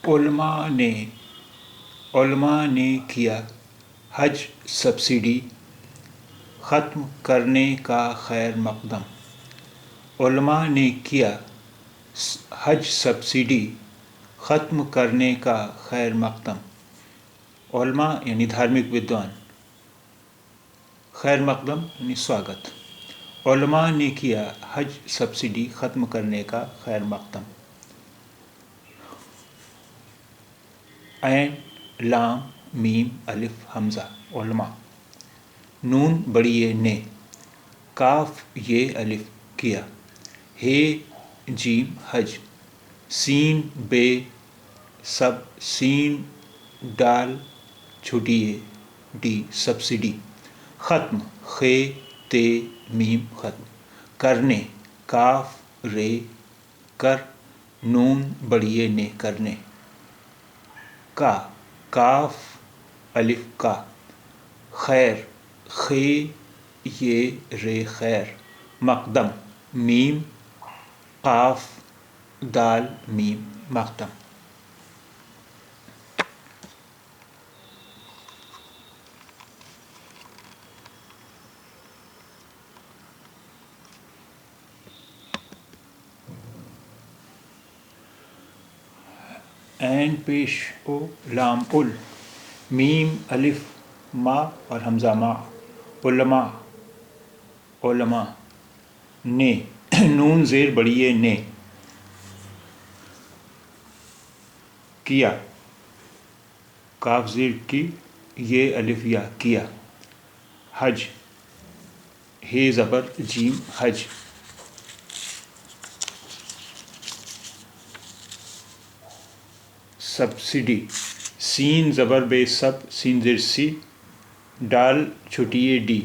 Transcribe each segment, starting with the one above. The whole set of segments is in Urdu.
علماء نے کیا حج سبسڈی ختم کرنے کا خیر مقدم۔ علماء نے کیا حج سبسڈی ختم کرنے کا خیر مقدم۔ علماء یعنی دھارمک ودوان، خیر مقدم یعنی سواگت۔ علماء نے کیا حج سبسڈی ختم کرنے کا خیر مقدم۔ عین لام میم الف حمزہ علماء، نون بڑی نے، کاف یہ الف کیا، ہے جیم حج، سین بے سب سین ڈال چھوٹی ڈی سبسڈی، ختم خے تے میم ختم، کرنے کاف رے کر، نون بڑی نے کرنے، کا کاف الف کا، خیر خے یہ رے خیر، مقدم میم قاف دال میم مقدم۔ عین پیش او لام ال، میم الف ما اور حمزہ ما، علماء نے، نون زیر بڑی نے، کیا کاف زیر کی یہ الف یا کیا، حج ہے زبر جیم حج، سبسڈی سین زبر بے سب سین زیر سی، ڈال چھوٹی ڈی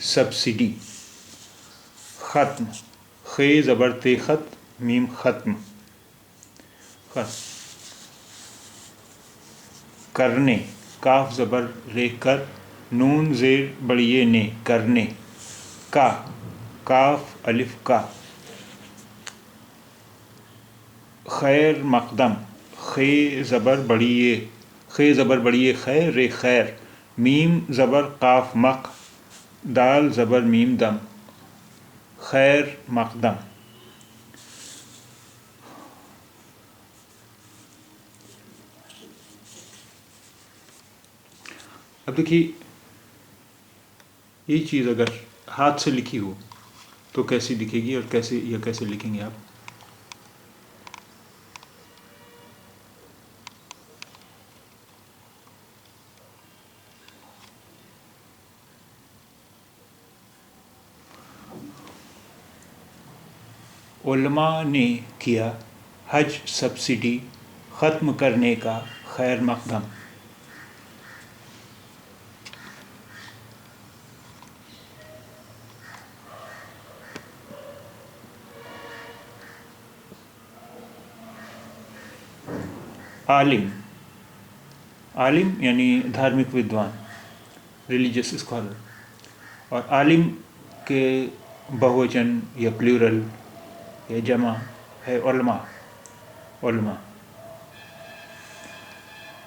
سبسڈی، ختم خے زبر تے خط میم ختم، کرنے کاف زبر رے کر، نون زیر بڑی نے کرنے، کا کاف الف کا، خیر مقدم خے زبر بڑی خیر رے خیر، میم زبر قاف مق، دال زبر میم دم، خیر مقدم۔ اب دیکھیے یہ چیز اگر ہاتھ سے لکھی ہو تو کیسی دکھے گی اور کیسے لکھیں گے آپ؟ علماء نے کیا حج سبسڈی ختم کرنے کا خیر مقدم۔ عالم یعنی دھارمک ودوان، ریلیجیس اسکالر، اور عالم کے بہووچن یا پلیورل یا جمع ہے علماء۔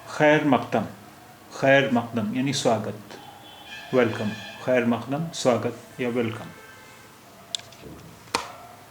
خیر مقدم یعنی سواگت، ویلکم، خیر مقدم سواگت یا ویلکم۔